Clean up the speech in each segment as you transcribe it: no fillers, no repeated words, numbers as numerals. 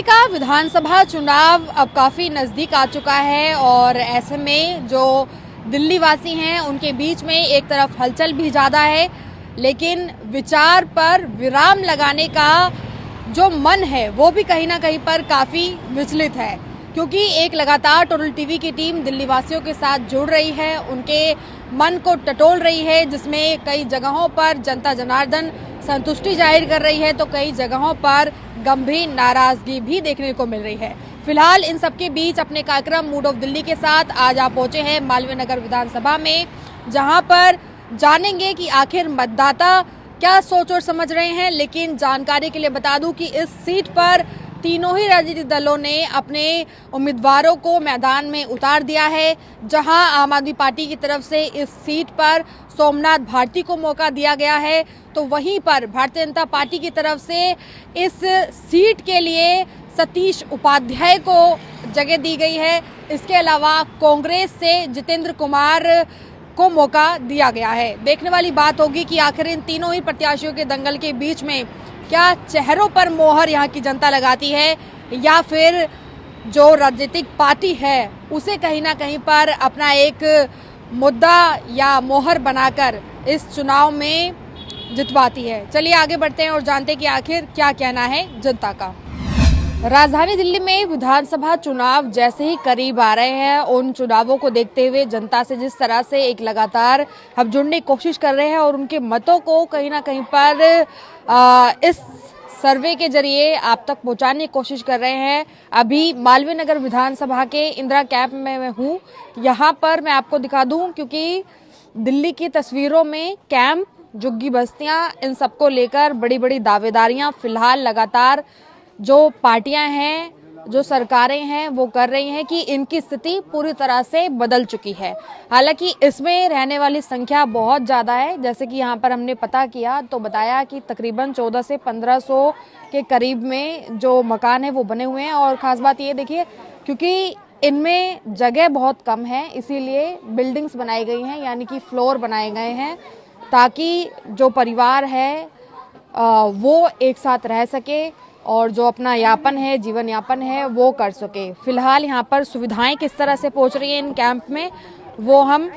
दिल्ली का विधानसभा चुनाव अब काफ़ी नज़दीक आ चुका है और ऐसे में जो दिल्ली वासी हैं उनके बीच में एक तरफ हलचल भी ज़्यादा है, लेकिन विचार पर विराम लगाने का जो मन है वो भी कहीं ना कहीं पर काफ़ी विचलित है, क्योंकि एक लगातार टोटल टीवी की टीम दिल्ली वासियों के साथ जुड़ रही है, उनके मन को टटोल रही है, जिसमें कई जगहों पर जनता जनार्दन संतुष्टि जाहिर कर रही है तो कई जगहों पर गंभीर नाराजगी भी देखने को मिल रही है। फिलहाल इन सबके बीच अपने कार्यक्रम मूड ऑफ दिल्ली के साथ आज आप पहुंचे हैं मालवीय नगर विधानसभा में, जहां पर जानेंगे कि आखिर मतदाता क्या सोच और समझ रहे हैं। लेकिन जानकारी के लिए बता दूं कि इस सीट पर तीनों ही राजनीतिक दलों ने अपने उम्मीदवारों को मैदान में उतार दिया है। जहां आम आदमी पार्टी की तरफ से इस सीट पर सोमनाथ भारती को मौका दिया गया है, तो वहीं पर भारतीय जनता पार्टी की तरफ से इस सीट के लिए सतीश उपाध्याय को जगह दी गई है। इसके अलावा कांग्रेस से जितेंद्र कुमार को मौका दिया गया है। देखने वाली बात होगी कि आखिर इन तीनों ही प्रत्याशियों के दंगल के बीच में क्या चेहरों पर मोहर यहाँ की जनता लगाती है, या फिर जो राजनीतिक पार्टी है उसे कहीं ना कहीं पर अपना एक मुद्दा या मोहर बनाकर इस चुनाव में जितवाती है। चलिए आगे बढ़ते हैं और जानते हैं कि आखिर क्या कहना है जनता का। राजधानी दिल्ली में विधानसभा चुनाव जैसे ही करीब आ रहे हैं, उन चुनावों को देखते हुए जनता से जिस तरह से एक लगातार हम जुड़ने की कोशिश कर रहे हैं और उनके मतों को कहीं ना कहीं पर इस सर्वे के जरिए आप तक पहुंचाने की कोशिश कर रहे हैं। अभी मालवीय नगर विधानसभा के इंदिरा कैंप में मैं हूँ। यहाँ पर मैं आपको दिखा दूँ, क्योंकि दिल्ली की तस्वीरों में कैंप, झुग्गी बस्तियाँ, इन सबको लेकर बड़ी बड़ी दावेदारियाँ फिलहाल लगातार जो पार्टियां हैं, जो सरकारें हैं वो कर रही हैं कि इनकी स्थिति पूरी तरह से बदल चुकी है। हालांकि इसमें रहने वाली संख्या बहुत ज़्यादा है। जैसे कि यहाँ पर हमने पता किया तो बताया कि तकरीबन 1400 से 1500 के करीब में जो मकान है वो बने हुए हैं। और ख़ास बात ये देखिए, क्योंकि इनमें जगह बहुत कम है इसीलिए बिल्डिंग्स बनाई गई हैं, यानी कि फ्लोर बनाए गए हैं, ताकि जो परिवार है वो एक साथ रह सके और जो अपना यापन है, जीवन यापन है वो कर सके। फिलहाल यहाँ पर सुविधाएं किस तरह से पहुँच रही हैं इन कैंप में वो हम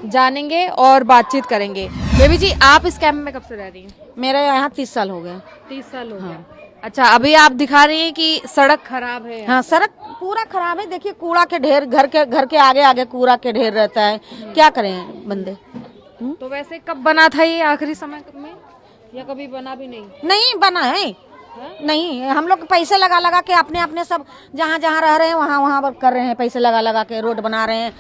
जानेंगे और बातचीत करेंगे। बेबी जी, आप इस कैंप में कब से रह रही हैं? मेरे यहाँ 30 साल हो गए। 30 साल हो गए। हाँ। अच्छा, अभी आप दिखा रही हैं कि सड़क खराब है। हाँ, सड़क पूरा खराब है। देखिए कूड़ा के ढेर, घर के आगे आगे कूड़ा के ढेर रहता है। क्या करें बंदे। तो वैसे कब बना था ये, आखिरी समय में, या कभी बना भी नहीं? नहीं बना है। नहीं, हम लोग पैसे लगा लगा के अपने सब जहाँ जहाँ रह रहे हैं वहाँ कर रहे हैं। पैसे लगा लगा के रोड बना रहे हैं,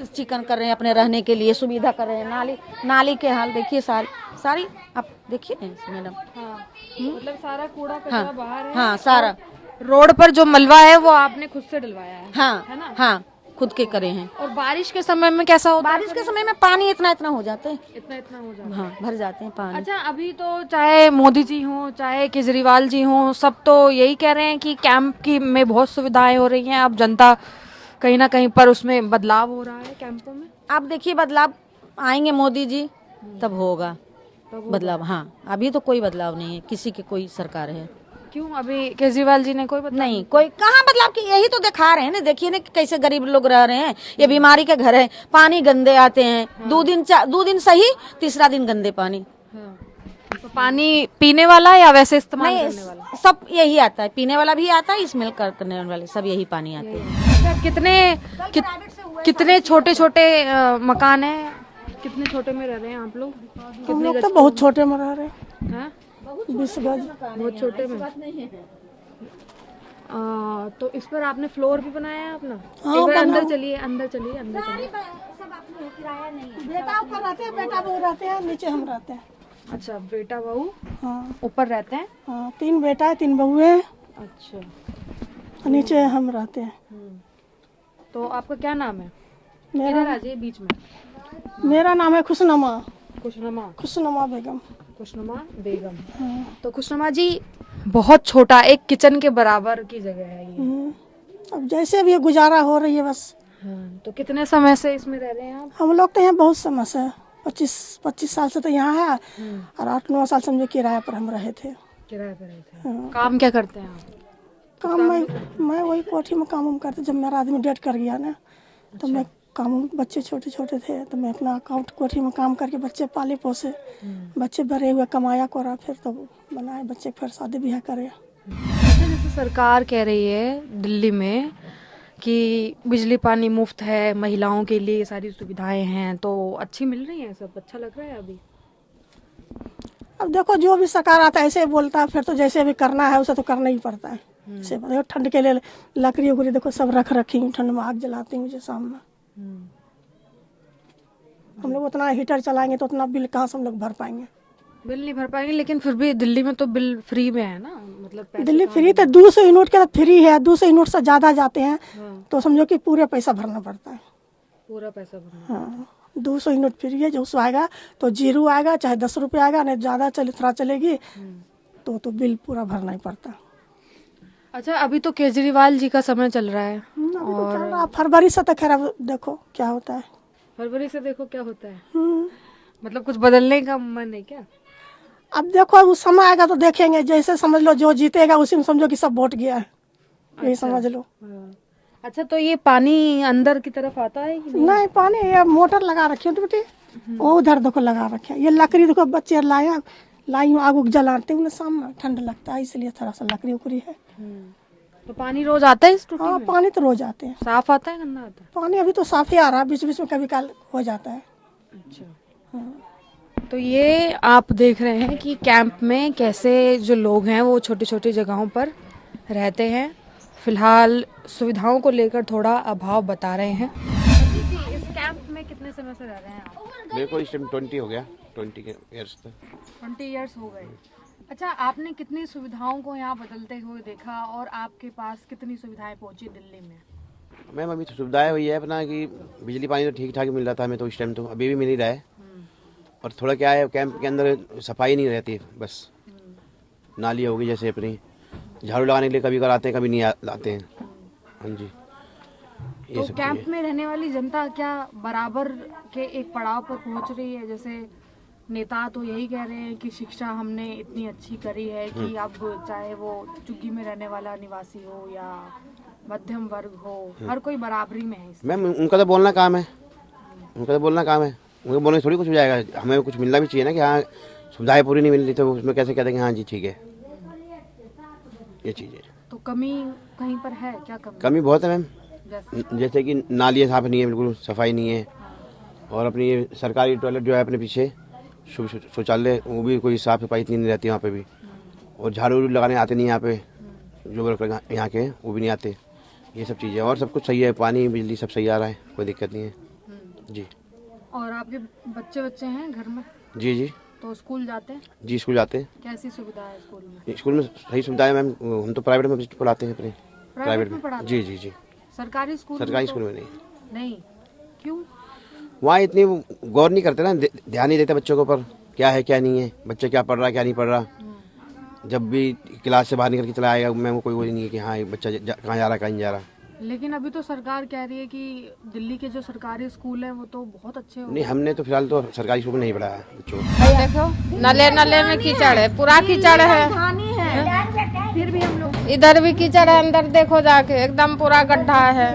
चिकन कर रहे हैं, अपने रहने के लिए सुविधा कर रहे हैं। नाली के हाल देखिए, सारी आप देखिए मैडम। हाँ, मतलब सारा कूड़ा कचरा बाहर है। हाँ, सारा रोड पर जो मलबा है वो आपने खुद से डलवाया है? हाँ, है ना? हाँ, खुद के करे हैं। और बारिश के समय में कैसा होता है? बारिश के समय में पानी इतना हो जाते हैं। इतना हो जाता है। हाँ, भर जाते हैं पानी। अच्छा, अभी तो चाहे मोदी जी हों चाहे केजरीवाल जी हों, सब तो यही कह रहे हैं कि कैंप की में बहुत सुविधाएं हो रही हैं। अब जनता कहीं ना कहीं पर उसमें बदलाव हो रहा है कैंपों में। आप देखिए बदलाव आएंगे मोदी जी तब होगा बदलाव। हाँ, अभी तो कोई बदलाव नहीं है, किसी की कोई सरकार है। क्यों, अभी केजरीवाल जी ने कोई बदलाव नहीं, कोई कहाँ बदलाव की, यही तो दिखा रहे हैं ना। देखिए ना कैसे गरीब लोग रह रहे हैं। ये बीमारी के घर है, पानी गंदे आते हैं। हाँ। 2 दिन सही, तीसरा दिन गंदे पानी। हाँ। तो पानी पीने वाला या वैसे इस्तेमाल करने वाला? सब यही आता है, पीने वाला भी आता है, इस्तेमाल करने वाले सब यही पानी आते हैं। अच्छा, कितने छोटे छोटे मकान है, कितने छोटे में रह रहे हैं आप लोग? हम लोग तो बहुत छोटे में रह रहे हैं। 20 गज। बहुत छोटे में। तो इस पर आपने फ्लोर भी बनाया है अपना? हाँ, एक बार अंदर चलिए। बेटा ऊपर रहते हैं, बेटा बहू रहते हैं, नीचे हम रहते हैं। अच्छा, बेटा बहू हाँ, ऊपर रहते हैं। हाँ, 3 बेटा है, 3 बहू है। अच्छा, नीचे हम रहते हैं। तो आपका क्या नाम है? मेरा इधर आ जाइए बीच में। मेरा नाम है खुशनमा बेगम। खुशनुमा बेगम। तो खुशनुमा जी, बहुत छोटा एक किचन के बराबर की जगह है ये। अब जैसे भी गुजारा हो रही है बस। हाँ, तो कितने समय से इसमें रह रहे हैं आप? हम लोग तो यहाँ बहुत समय से 25 साल से तो यहाँ है, और 8-9 साल समझो किराए पर हम रहे थे। किराए पर रहते हैं। काम क्या करते हैं आप? काम मैं वही कोठी में काम करती। जब मेरा आदमी डेथ कर गया ना तो मैं काम, बच्चे छोटे छोटे थे तो मैं अपना अकाउंट कोठी में काम करके बच्चे पाले पोसे, बच्चे बड़े हुए, कमाया करा, फिर तो बनाए बच्चे, फिर शादी ब्याह करे। अच्छा, जैसे सरकार कह रही है दिल्ली में कि बिजली पानी मुफ्त है, महिलाओं के लिए सारी सुविधाएं हैं, तो अच्छी मिल रही हैं, सब अच्छा लग रहा है अभी? अब देखो जो भी सरकार आता है ऐसे बोलता है, फिर तो जैसे भी करना है उसे तो करना ही पड़ता है। जैसे देखो ठंड के लिए लकड़ी उकड़ी देखो सब रख रखी हूँ, ठंड में आग जलाती हूँ जैसे शाम में। हम लोग उतना हीटर चलाएंगे तो उतना बिल कहाँ से हम लोग भर पाएंगे? बिल नहीं भर पाएंगे, लेकिन फिर भी दिल्ली में तो बिल फ्री में है ना, मतलब पैसे दिल्ली फ्री तो 200 यूनिट के तो फ्री है, 200 यूनिट से ज़्यादा जाते हैं तो समझो कि पूरे पैसा भरना पड़ता है। पूरा पैसा भरना। हाँ, 200 यूनिट फ्री है, जो उसमें आएगा तो 0 आएगा, चाहे 10 रुपये आएगा, नहीं ज़्यादा चले थोड़ा चलेगी तो बिल पूरा भरना ही पड़ता। अच्छा, अभी तो केजरीवाल जी का समय चल रहा है अभी तो चल रहा, फरवरी से तो खैर अब देखो क्या होता है। फरवरी से देखो क्या होता है। मतलब कुछ बदलने का मन है क्या? अब देखो उस समय आएगा तो देखेंगे, जैसे समझ लो जो जीतेगा उसी में समझो कि सब वोट गया है, यही समझ लो। अच्छा, तो ये पानी अंदर की तरफ आता है कि नहीं पानी ये मोटर लगा रखी है बेटी, वो उधर देखो लगा रखे, ये लकड़ी देखो बच्चे लाई आग उग जलाते हैं शाम में, ठंड लगता है इसलिए थोड़ा सा लकड़ी उकड़ी है। तो पानी रोज आता है इस टूटी हाँ में? पानी तो रोज आते हैं। साफ आता है, गंदा आता है? पानी अभी तो साफ ही आ रहा है, बीच बीच में कभी काल हो जाता है। अच्छा, तो ये आप देख रहे हैं कि कैंप में कैसे जो लोग हैं वो छोटी छोटी जगहों पर रहते हैं। फिलहाल सुविधाओं को लेकर थोड़ा अभाव बता रहे हैं। इस कैंप में कितने समय से रह रहे हैं आप? मेरे को इस टाइम 20 हो गया, 20 के ईयर्स तक। 20 ईयर्स हो गए। अच्छा, आपने कितनी सुविधाओं को यहाँ बदलते हुए देखा और आपके पास कितनी सुविधाएं पहुंची दिल्ली में? मैम अभी तो सुविधाएं हुई है अपना कि बिजली पानी तो ठीक ठाक मिल रहा था हमें तो इस टाइम, तो अभी भी मिल ही रहा है। और थोड़ा क्या है कैंप के अंदर सफाई नहीं रहती, बस नाली होगी जैसे अपनी, झाड़ू लगाने के लिए कभी आते हैं कभी नहीं आते हैं। हाँ जी, ये तो सब कैंप चीज़ें। में रहने वाली जनता क्या बराबर के एक पड़ाव पर पहुंच रही है? जैसे नेता तो यही कह रहे हैं कि शिक्षा हमने इतनी अच्छी करी है कि अब चाहे वो झुग्गी में रहने वाला निवासी हो या मध्यम वर्ग हो, हर कोई बराबरी में है इसमें। मैम उनका तो बोलना काम है, उनका तो बोलना काम है, उनके बोलने से थोड़ी कुछ हो जाएगा, हमें कुछ मिलना भी चाहिए ना कि हाँ सुविधाएं पूरी नहीं मिल रही तो उसमें कैसे कहते हैं कि हाँ जी ठीक है, ये चीज़ है। तो कमी कहीं पर है क्या? कमी बहुत है मैम, जैसे जैसे कि नालियाँ साफ नहीं है, बिल्कुल सफाई नहीं है, और अपनी ये सरकारी टॉयलेट जो है अपने पीछे शौचालय वो भी कोई साफ सफाई इतनी नहीं रहती वहाँ पे भी, और झाड़ू लगाने आते नहीं यहाँ पे, जो वर्कर यहाँ के वो भी नहीं आते, ये सब चीज़ें। और सब कुछ सही है, पानी बिजली सब सही आ रहा है, कोई दिक्कत नहीं है जी। और आपके बच्चे हैं घर में? जी जी तो स्कूल जाते हैं? जी स्कूल जाते हैं। कैसी सुविधा है स्कूल में? स्कूल में सही सुविधा है मैम, हम तो प्राइवेट में पढ़ाते हैं अपने, प्राइवेट में पढ़ाते जी जी जी। सरकारी स्कूल सरकारी में स्कूल में नहीं, नहीं? क्यों? वहाँ इतनी गौर नहीं करते ना, ध्यान नहीं देते बच्चों के ऊपर, क्या है क्या नहीं है, बच्चा क्या पढ़ रहा है क्या नहीं पढ़ रहा। जब भी क्लास से बाहर निकल के चला आएगा मैम कोई वो नहीं है कि हाँ ये बच्चा कहाँ जा रहा है कहाँ नहीं जा रहा। लेकिन अभी तो सरकार कह रही है कि दिल्ली के जो सरकारी स्कूल हैं वो तो बहुत अच्छे हो। नहीं हमने तो फिलहाल तो सरकारी स्कूल में नहीं पढ़ाया बच्चों को। देखो नले नले में कीचड़ है, पूरा कीचड़ है, फिर भी हम लोग इधर भी कीचड़ है, अंदर देखो जाके एकदम पूरा गड्ढा है।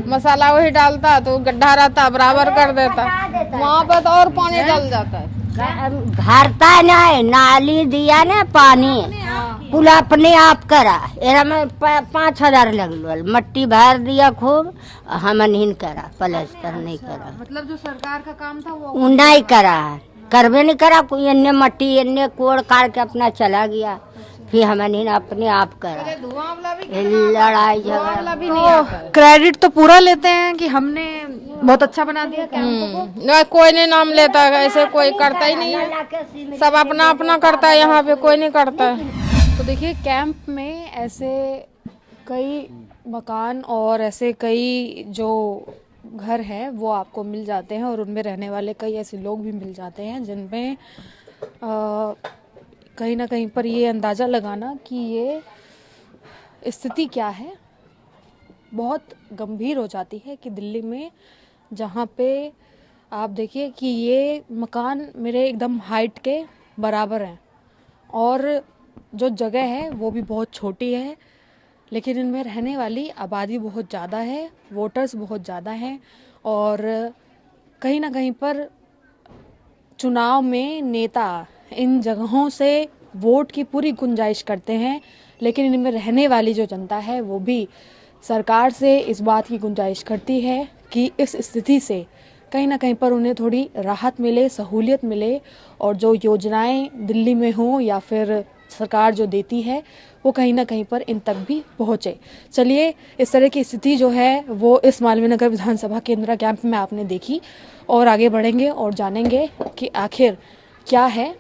मसाला वही डालता तो गड्ढा रहता बराबर कर देता, वहाँ पर तो और पानी डल जाता है। भरता नहीं, नाली दिया ना पानी कुल अपने आप करा, एरा में 5,000 लगल, मट्टी भर दिया खूब, हम नहीं करा, प्लास्टर नहीं करा, मतलब जो सरकार का काम था वो नहीं करा, करबे नहीं करा, कोई इन्ने मट्टी इन्ने कोड़ काट के अपना चला गया, फिर हमने अपने आप करा, लड़ाई झगड़ा भी नहीं। क्रेडिट तो पूरा लेते हैं कि हमने बहुत अच्छा बना दिया कैंप को। नहीं कोई नहीं नाम लेता है, ऐसे कोई करता ही नहीं है, सब अपना अपना करता है, यहाँ पे कोई नहीं करता है। तो देखिए कैंप में ऐसे कई मकान और ऐसे कई जो घर हैं वो आपको मिल जाते हैं और उनमें रहने वाले कई ऐसे लोग भी मिल जाते हैं जिनमें कहीं ना कहीं पर ये अंदाज़ा लगाना कि ये स्थिति क्या है बहुत गंभीर हो जाती है कि दिल्ली में जहाँ पे आप देखिए कि ये मकान मेरे एकदम हाइट के बराबर हैं और जो जगह है वो भी बहुत छोटी है। लेकिन इनमें रहने वाली आबादी बहुत ज़्यादा है, वोटर्स बहुत ज़्यादा हैं और कहीं ना कहीं पर चुनाव में नेता इन जगहों से वोट की पूरी गुंजाइश करते हैं, लेकिन इनमें रहने वाली जो जनता है वो भी सरकार से इस बात की गुंजाइश करती है कि इस स्थिति से कहीं ना कहीं पर उन्हें थोड़ी राहत मिले, सहूलियत मिले और जो योजनाएं दिल्ली में हों या फिर सरकार जो देती है वो कहीं ना कहीं पर इन तक भी पहुंचे। चलिए, इस तरह की स्थिति जो है वो इस मालवीय नगर विधानसभा के इंदिरा कैंप में आपने देखी और आगे बढ़ेंगे और जानेंगे कि आखिर क्या है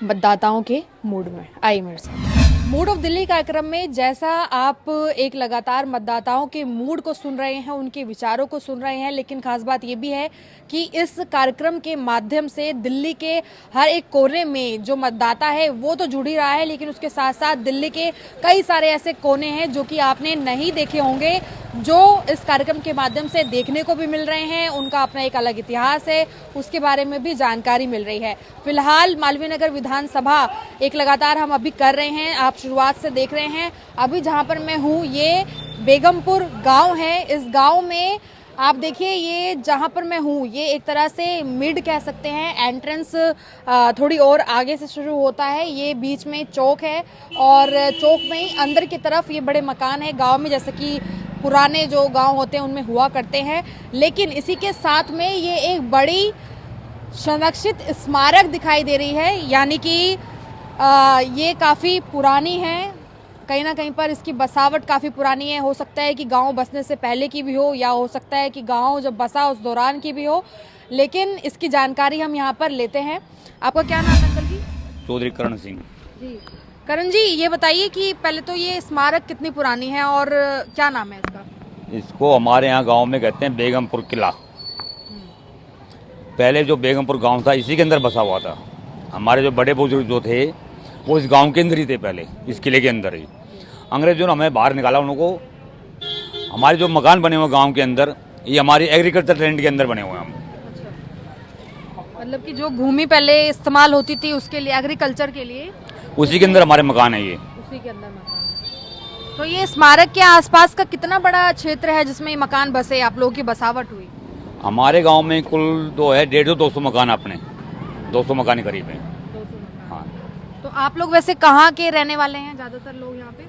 मतदाताओं के मूड में। आइए मेरे साथ। मूड ऑफ दिल्ली कार्यक्रम में जैसा आप एक लगातार मतदाताओं के मूड को सुन रहे हैं, उनके विचारों को सुन रहे हैं, लेकिन खास बात ये भी है कि इस कार्यक्रम के माध्यम से दिल्ली के हर एक कोने में जो मतदाता है वो तो जुड़ ही रहा है, लेकिन उसके साथ साथ दिल्ली के कई सारे ऐसे कोने हैं जो कि आपने नहीं देखे होंगे, जो इस कार्यक्रम के माध्यम से देखने को भी मिल रहे हैं। उनका अपना एक अलग इतिहास है, उसके बारे में भी जानकारी मिल रही है। फिलहाल मालवीय नगर विधानसभा एक लगातार हम अभी कर रहे हैं, आप शुरुआत से देख रहे हैं। अभी जहां पर मैं हूं ये बेगमपुर गांव है। इस गांव में आप देखिए, ये जहां पर मैं हूं ये एक तरह से मिड कह सकते हैं, एंट्रेंस थोड़ी और आगे से शुरू होता है। ये बीच में चौक है और चौक में ही अंदर की तरफ ये बड़े मकान है गांव में, जैसे कि पुराने जो गांव होते हैं उनमें हुआ करते हैं। लेकिन इसी के साथ में ये एक बड़ी संरक्षित स्मारक दिखाई दे रही है, यानी कि ये काफ़ी पुरानी है। कहीं ना कहीं पर इसकी बसावट काफ़ी पुरानी है। हो सकता है कि गांव बसने से पहले की भी हो या हो सकता है कि गांव जब बसा उस दौरान की भी हो, लेकिन इसकी जानकारी हम यहाँ पर लेते हैं। आपका क्या नाम है अंकल जी? चौधरी करण सिंह। जी करण जी, ये बताइए कि पहले तो ये स्मारक कितनी पुरानी है और क्या नाम है इसका? इसको हमारे यहाँ गांव में कहते हैं बेगमपुर किला। पहले जो बेगमपुर गांव था इसी के अंदर बसा हुआ था। हमारे जो बड़े बुजुर्ग जो थे वो इस गांव के अंदर ही थे, पहले इस किले के अंदर ही। अंग्रेजों ने हमें बाहर निकाला उनको। हमारे जो मकान बने हुए गांव के अंदर, ये हमारी एग्रीकल्चर लैंड के अंदर बने हुए हैं हम। मतलब कि जो भूमि पहले इस्तेमाल होती थी उसके लिए, एग्रीकल्चर के लिए, उसी के अंदर हमारे मकान है ये। उसी के अंदर मकान है। तो ये स्मारक के आसपास का कितना बड़ा क्षेत्र है जिसमें ये मकान बसे, आप लोगों की बसावट हुई? हमारे गांव में कुल दो है 150-200 मकान, अपने 200 मकान करीब है। 200 मकान। हाँ, तो आप लोग वैसे कहाँ के रहने वाले हैं ज्यादातर लोग यहाँ पे?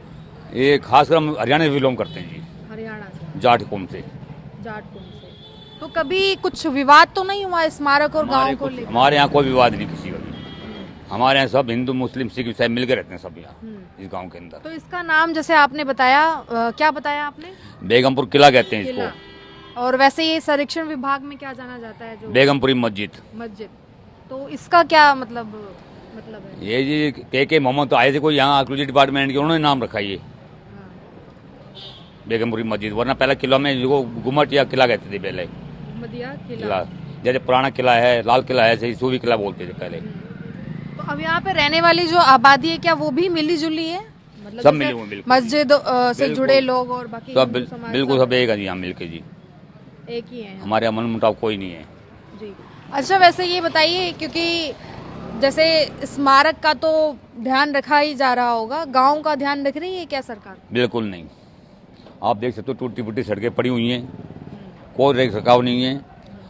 ये खासकर हम हरियाणा से बिलोंग करते हैं जी, हरियाणा से, जाट कौम से। जाटकुंड से। तो कभी कुछ विवाद तो नहीं हुआ स्मारक और गांव को लेकर? हमारे यहाँ कोई विवाद नहीं किसी का भी। हमारे यहाँ सब हिंदू मुस्लिम सिख ईसाई मिलकर रहते हैं सब यहाँ इस गांव के अंदर। तो इसका नाम जैसे आपने बताया, क्या बताया आपने? बेगमपुर किला कहते हैं किला। इसको। और वैसे ये संरक्षण विभाग में क्या जाना जाता है? जो बेगमपुरी मस्जिद। मस्जिद। तो इसका क्या मतलब है? ये जी के मोहम्मद तो आए थे कोई यहाँ आर्कियोलॉजी डिपार्टमेंट के, उन्होंने नाम रखा ये बेगमपुरी मस्जिद। वरना पहले किला में जो गुम्मट या किला कहते थे पहले, मदिया किला। जैसे पुराना किला है, लाल किला है, ऐसे सूबी किला बोलते थे पहले। तो अब यहाँ पे रहने वाली जो आबादी है क्या वो भी मिली जुली है? मतलब सब मिले हुए, बिल्कुल। मस्जिद से जुड़े लोग और बाकी सब हिंदू समाज बिल्कुल सब एक है जी, यहाँ मिलके जी। एक ही है हमारे अमन मुटाव कोई नहीं है जी। अच्छा, वैसे ये बताइए, क्योंकि जैसे स्मारक का तो ध्यान रखा ही जा रहा होगा, गांव का ध्यान रख रही है क्या सरकार? बिल्कुल नहीं। आप देख सकते हो टूटी फूटी सड़कें पड़ी हुई हैं, कोई रेख रखाव नहीं है।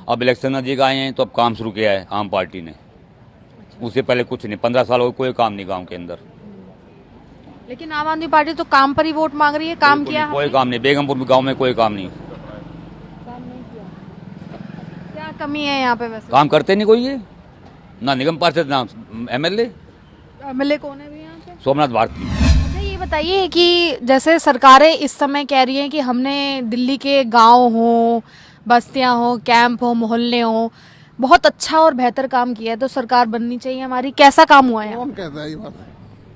अब इलेक्शन नजदीक आए हैं तो अब काम शुरू किया है आम पार्टी ने। उससे पहले कुछ नहीं, 15 साल हो कोई काम नहीं गांव के अंदर। लेकिन आम आदमी पार्टी तो काम पर ही वोट मांग रही है। काम किया? कोई काम नहीं, बेगमपुर में गांव में कोई काम नहीं। काम नहीं किया। क्या कमी है यहाँ पे वैसे? काम करते नहीं कोई, ये ना निगम पार्षद ना एमएलए। एमएलए कौन है भी यहाँ पे? सोमनाथ भारती। अच्छा, ये बताइए कि जैसे सरकारें इस समय कह रही हैं कि हमने दिल्ली के गांव हो, बस्तियां हो, कैंप हो, मोहल्ले हो, बहुत अच्छा और बेहतर काम किया है, तो सरकार बननी चाहिए हमारी। कैसा काम हुआ है कौन कहता है ये बात?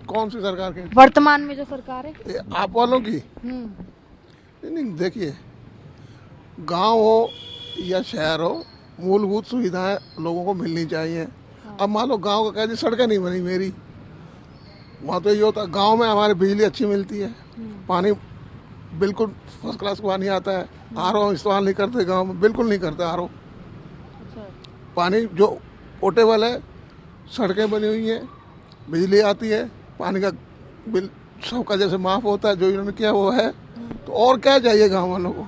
कौन सी सरकार के? वर्तमान में जो सरकार है? ये आप वालों की? नहीं, देखिए, गांव हो या शहर हो, मूलभूत सुविधाएं लोगों को मिलनी चाहिए। अब मान लो गांव का कह दी सड़कें नहीं बनी मेरी, वहाँ तो ये होता है गाँव में हमारे बिजली अच्छी मिलती है, पानी बिल्कुल फर्स्ट क्लास पानी आता है। आरओ इस्तेमाल नहीं करते गांव में, बिल्कुल नहीं करते आरओ। पानी जो पोर्टेबल है, सड़कें बनी हुई हैं, बिजली आती है, पानी का बिल सबका जैसे माफ होता है जो इन्होंने किया वो है, तो और क्या चाहिए गांव वालों को?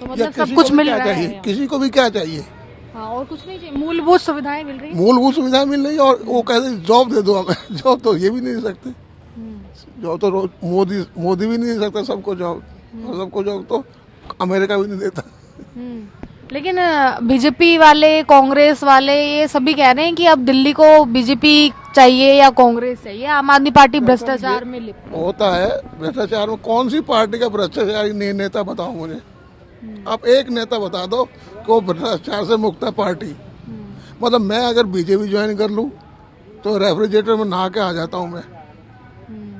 तो या मतलब किसी सब को कुछ भी मिल क्या रहा चाहिए? है। किसी को भी क्या चाहिए? हाँ, और कुछ नहीं चाहिए, मूलभूत सुविधाएं मिल रही हैं। मूलभूत सुविधाएं मिल रही है और वो कहते हैं जॉब दे दो हमें। जॉब तो ये भी नहीं दे सकते, जॉब तो मोदी भी नहीं दे सकता सबको जॉब, और सबको जॉब तो अमेरिका भी नहीं देता। लेकिन बीजेपी वाले, कांग्रेस वाले ये सभी कह रहे हैं कि अब दिल्ली को बीजेपी चाहिए या कांग्रेस चाहिए, आम आदमी पार्टी भ्रष्टाचार में लिप्त है। होता है भ्रष्टाचार में, कौन सी पार्टी का भ्रष्टाचारी नेता बताओ मुझे? आप एक नेता बता दो कि वो भ्रष्टाचार से मुक्त है पार्टी। मतलब मैं अगर बीजेपी ज्वाइन कर लूँ तो रेफ्रिजरेटर में नहा के आ जाता हूँ मैं।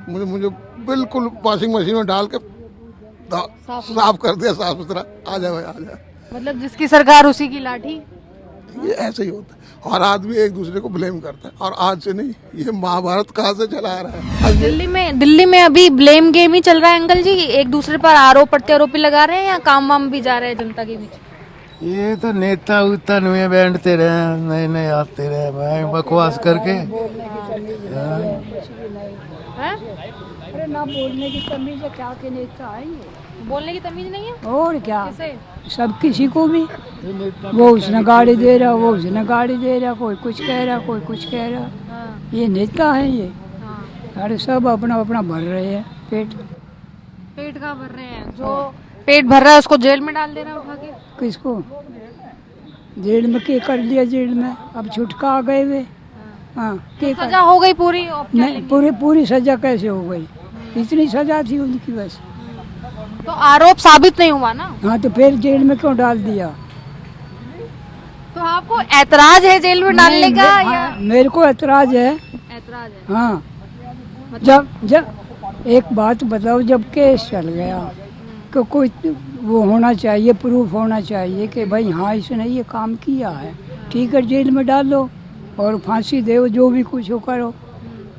मुझे बिल्कुल वॉशिंग मशीन में डाल के साफ कर दिया, साफ सुथरा, आ जाए भाई आ जाए। मतलब जिसकी सरकार उसी की लाठी। ये ऐसे ही होता है और आदमी एक दूसरे को ब्लेम करता है, और आज से नहीं, ये महाभारत कहाँ से चला आ रहा है। दिल्ली में अभी ब्लेम गेम ही चल रहा है अंकल जी, एक दूसरे पर आरोप प्रत्यारोपी लगा रहे हैं या काम वाम भी जा रहे हैं जनता के बीच? ये तो नेता उता में बैठते रहे, नए नए आते रहे, मैं बकवास करके। अरे ना बोलने की तमीज है, क्या के नेता है ये? बोलने की तमीज नहीं है और क्या, किसे? सब किसी को भी, वो उसने गाड़ी दे रहा, वो उसने गाड़ी दे रहा, कोई कुछ कह रहा, कोई कुछ कह रहा। हाँ, ये नेता है ये? हाँ। अरे सब अपना अपना भर रहे हैं पेट। पेट का भर रहे हैं, जो पेट भर रहा है उसको जेल में डाल दे रहा है उठा के। किसको जेल में? के कर दिया जेल में, अब छुटका आ गए वे। हाँ, के कर? सजा हो गई पूरी? अब क्या नहीं, पूरी सजा कैसे हो गई? इतनी सजा थी उनकी बस। तो आरोप साबित नहीं हुआ ना? हाँ, तो फिर जेल में क्यों डाल दिया? तो आपको ऐतराज है जेल में डालने का हाँ, या? मेरे को ऐतराज है। ऐतराज है। हाँ, जब एक बात बताओ, जब केस चल गया तो कोई वो होना चाहिए, प्रूफ होना चाहिए कि भाई हाँ इसने ये काम किया है, ठीक है जेल में डालो और फांसी दो, जो भी कुछ हो करो।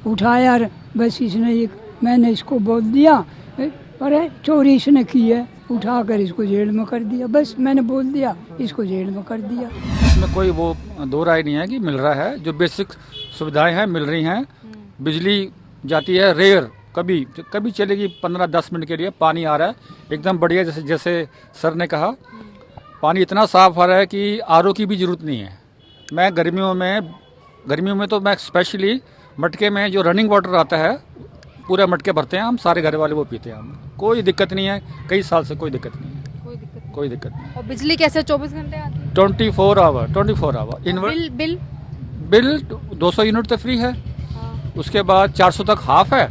उठाया बस इसने ये, मैंने इसको बोल दिया, अरे चोरी इसने की है, उठा कर इसको जेल में कर दिया, बस मैंने बोल दिया, इसको जेल में कर दिया। इसमें कोई वो दो राय नहीं है कि मिल रहा है, जो बेसिक सुविधाएं हैं मिल रही हैं। बिजली जाती है रेयर, कभी कभी चलेगी 15-10 मिनट के लिए। पानी आ रहा है एकदम बढ़िया, जैसे सर ने कहा, पानी इतना साफ आ रहा है कि आरओ की भी ज़रूरत नहीं है। मैं गर्मियों में तो मैं स्पेशली मटके में जो रनिंग वाटर आता है, पूरे मटके भरते हैं हम, सारे घर वाले वो पीते हैं हम, कोई दिक्कत नहीं है, कई साल से कोई दिक्कत नहीं है, कोई दिक्कत नहीं। और बिजली कैसे 24 घंटे आती है? 24 आवर। बिल 200 यूनिट तो फ्री है, उसके बाद 400 तक हाफ है,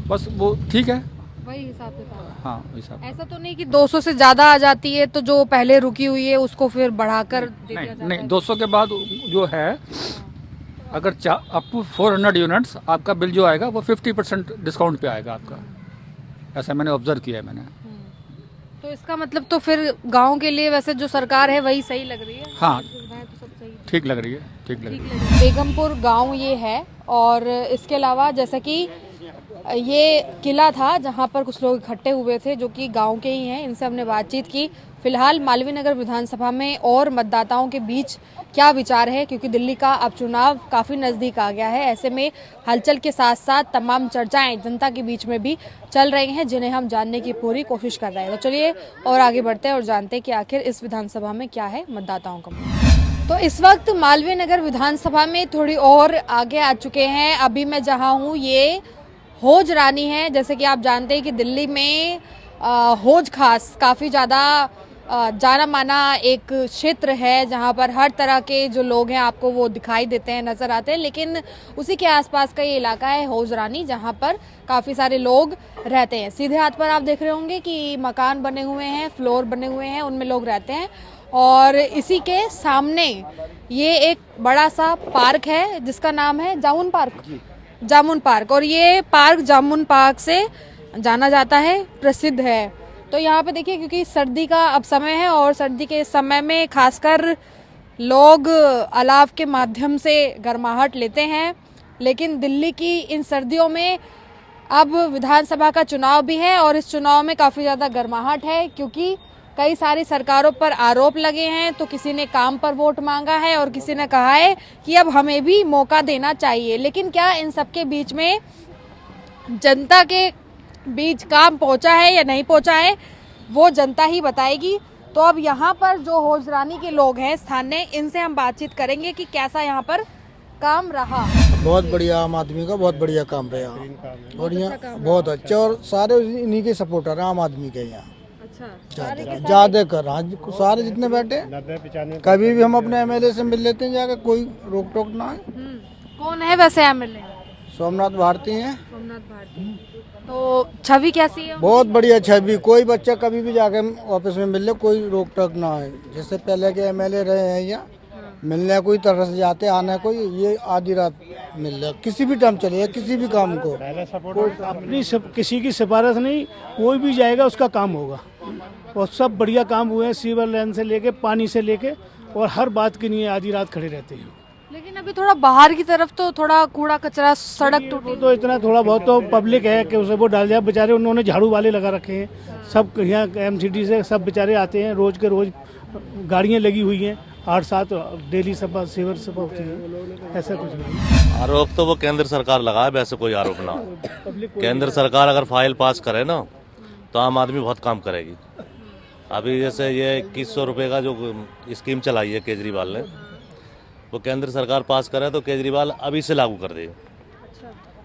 बस वो ठीक है, वही हिसाब किताब। हाँ हिसाब। ऐसा तो नहीं कि 200 से ज्यादा आ जाती है तो जो पहले रुकी हुई है उसको फिर बढ़ाकर दे दिया जाता नहीं, है? 200 के बाद जो है, अगर अप टू 400 यूनिट्स आपका बिल जो आएगा वो 50% डिस्काउंट पे आएगा आपका, ऐसा मैंने ऑब्जर्व किया है मैंने। तो इसका मतलब तो फिर गांव के लिए वैसे जो सरकार है वही सही लग रही है? हाँ, सुविधाएं तो सब सही ठीक लग रही है, ठीक लग रही है। बेगमपुर गांव ये है, और इसके अलावा जैसा कि ये किला था जहां पर कुछ लोग इकट्ठे हुए थे जो कि गांव के ही हैं, इनसे हमने बातचीत की। फिलहाल मालवीय नगर विधानसभा में और मतदाताओं के बीच क्या विचार है, क्योंकि दिल्ली का अब चुनाव काफ़ी नज़दीक आ गया है, ऐसे में हलचल के साथ साथ तमाम चर्चाएं जनता के बीच में भी चल रही हैं, जिन्हें हम जानने की पूरी कोशिश कर रहे हैं। तो चलिए और आगे बढ़ते हैं और जानते हैं कि आखिर इस विधानसभा में क्या है मतदाताओं का। तो इस वक्त मालवीय नगर विधानसभा में थोड़ी और आगे आ चुके हैं। अभी मैं जहाँ हूँ ये हौज रानी है। जैसे कि आप जानते हैं कि दिल्ली में हौज खास काफ़ी ज़्यादा जाना माना एक क्षेत्र है, जहाँ पर हर तरह के जो लोग हैं आपको वो दिखाई देते हैं, नज़र आते हैं। लेकिन उसी के आसपास का ये इलाका है हौज रानी, जहाँ पर काफ़ी सारे लोग रहते हैं। सीधे हाथ पर आप देख रहे होंगे कि मकान बने हुए हैं, फ्लोर बने हुए हैं, उनमें लोग रहते हैं। और इसी के सामने ये एक बड़ा सा पार्क है जिसका नाम है जामुन पार्क। और ये पार्क जामुन पार्क से जाना जाता है, प्रसिद्ध है। तो यहाँ पे देखिए, क्योंकि सर्दी का अब समय है और सर्दी के समय में खासकर लोग अलाव के माध्यम से गर्माहट लेते हैं। लेकिन दिल्ली की इन सर्दियों में अब विधानसभा का चुनाव भी है और इस चुनाव में काफ़ी ज़्यादा गर्माहट है, क्योंकि कई सारी सरकारों पर आरोप लगे हैं। तो किसी ने काम पर वोट मांगा है और किसी ने कहा है कि अब हमें भी मौका देना चाहिए। लेकिन क्या इन सब के बीच में जनता के बीच काम पहुंचा है या नहीं पहुंचा है वो जनता ही बताएगी। तो अब यहाँ पर जो होजरानी के लोग हैं स्थानीय, इनसे हम बातचीत करेंगे कि कैसा यहाँ पर काम रहा। बहुत बढ़िया, आम आदमी का बहुत बढ़िया काम रहा और यहाँ बहुत अच्छा, और सारे इन्हीं के सपोर्टर हैं आम आदमी के यहाँ। ज्यादा कर सारे जितने बैठे, कभी भी हम अपने एमएलए से मिल लेते हैं जाकर, कोई रोक टोक ना है। कौन है वैसे एमएलए? सोमनाथ भारती हैं। सोमनाथ भारती। तो छवि कैसी है? बहुत बढ़िया छवि, कोई बच्चा कभी भी जाके ऑफिस में मिल ले, कोई रोक टोक ना है। जैसे पहले के एमएलए रहे हैं यहाँ, मिलने कोई तरह से जाते, आना कोई, ये आधी रात मिल रहा, किसी भी टाइम चले किसी भी काम को। अपनी किसी की सिफारिश नहीं, कोई भी जाएगा उसका काम होगा, और सब बढ़िया काम हुए हैं, सीवर लाइन से लेके पानी से लेके, और हर बात के लिए आधी रात खड़े रहते हैं। लेकिन अभी थोड़ा बाहर की तरफ तो थोड़ा कूड़ा कचरा, सड़क टूटी, तो इतना थोड़ा बहुत तो पब्लिक है कि उसे वो डाल जाए। बेचारे उन्होंने झाड़ू वाले लगा रखे हैं, सब यहाँ एमसीडी से सब बेचारे आते हैं, रोज के रोज गाड़ियाँ लगी हुई हैं, 8-7 डेली सफा सीवर सफा होती है। ऐसा कुछ नहीं। आरोप तो वो केंद्र सरकार लगाए, वैसे कोई आरोप ना। केंद्र सरकार अगर फाइल पास करे ना तो आम आदमी बहुत काम करेगी। अभी जैसे ये 2100 रुपये का जो स्कीम चलाई है केजरीवाल ने, वो केंद्र सरकार पास करे तो केजरीवाल अभी से लागू कर देगा।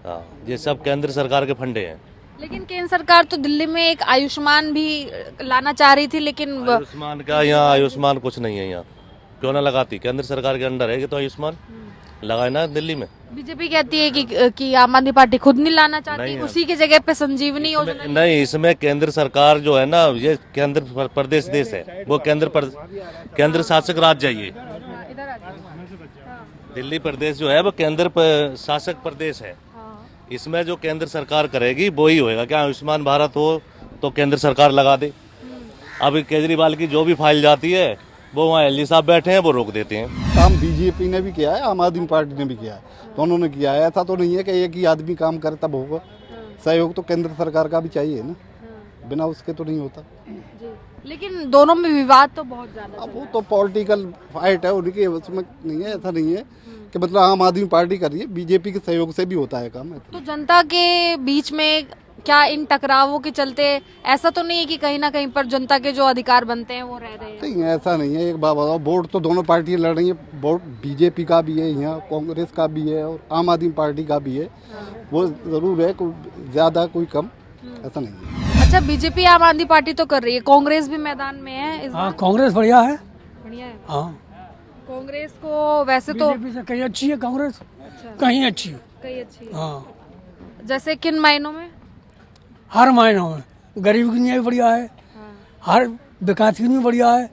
हाँ, ये सब केंद्र सरकार के फंडे हैं। लेकिन केंद्र सरकार तो दिल्ली में एक आयुष्मान भी लाना चाह रही थी, लेकिन आयुष्मान का यहाँ आयुष्मान कुछ नहीं है। यहाँ क्यों ना लगाती, केंद्र सरकार के अंडर है कि तो आयुष्मान लगाए ना दिल्ली में। बीजेपी कहती है कि आम आदमी पार्टी खुद नहीं लाना चाहती, उसी की जगह पे संजीवनी योजना नहीं। इसमें केंद्र सरकार जो है ना, ये केंद्र प्रदेश देश है, वो केंद्र शासक राज्य है। ये दिल्ली प्रदेश जो है वो केंद्र शासक प्रदेश है। इसमें जो केंद्र सरकार करेगी वो ही होएगा। क्या आयुष्मान भारत हो तो केंद्र सरकार लगा दे। अभी केजरीवाल की जो भी फाइल जाती है वो वहाँ एलजी साहब बैठे हैं, वो रोक देते हैं। काम बीजेपी ने भी किया है, आम आदमी पार्टी ने भी किया है, दोनों ने किया है। ऐसा तो नहीं है कि एक ही आदमी काम करे तब होगा। सहयोग तो केंद्र सरकार का भी चाहिए ना, बिना उसके तो नहीं होता। लेकिन दोनों में विवाद तो बहुत ज्यादा। अब वो तो पॉलिटिकल फाइट है, उनके उसमें नहीं है। ऐसा नहीं है कि मतलब आम आदमी पार्टी कर रही है, बीजेपी के सहयोग से भी होता है काम। तो जनता के बीच में क्या इन टकरावों के चलते ऐसा तो नहीं है कि कहीं ना कहीं पर जनता के जो अधिकार बनते हैं वो रह रहे हैं? नहीं, ऐसा नहीं है। एक बात बताओ, वोट तो दोनों पार्टियां लड़ रही है। वोट बीजेपी का भी है, यहाँ कांग्रेस का भी है और आम आदमी पार्टी का भी है। वो जरूर है, कोई ज्यादा कोई कम, ऐसा नहीं है। अच्छा, बीजेपी आम आदमी पार्टी तो कर रही है, कांग्रेस भी मैदान में है। हाँ, कांग्रेस बढ़िया है। बढ़िया है। हाँ, कांग्रेस को वैसे तो कहीं अच्छी है कांग्रेस। अच्छा। कहीं अच्छी है, कहीं अच्छी है। हाँ, जैसे किन मायनों में? हर मायनों में। गरीब के लिए भी बढ़िया है, हर विकास के लिए बढ़िया है,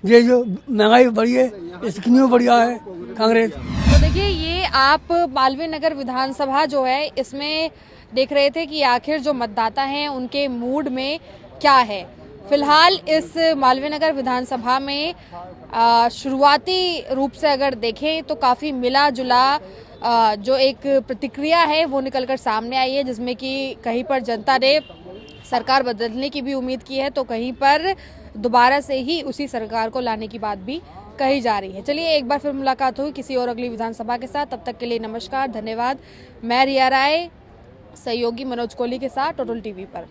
ये जो महंगाई बढ़ी है इसके लिए बढ़िया है कांग्रेस। तो देखिए, ये आप मालवीय नगर विधानसभा जो है इसमें देख रहे थे कि आखिर जो मतदाता हैं उनके मूड में क्या है। फिलहाल इस मालवीय नगर विधानसभा में शुरुआती रूप से अगर देखें तो काफ़ी मिला जुला जो एक प्रतिक्रिया है वो निकलकर सामने आई है, जिसमें कि कहीं पर जनता ने सरकार बदलने की भी उम्मीद की है, तो कहीं पर दोबारा से ही उसी सरकार को लाने की बात भी कही जा रही है। चलिए, एक बार फिर मुलाकात हुई किसी और अगली विधानसभा के साथ। तब तक के लिए नमस्कार, धन्यवाद। मैं रिया राय, सहयोगी मनोज कोहली के साथ टोटल टीवी पर।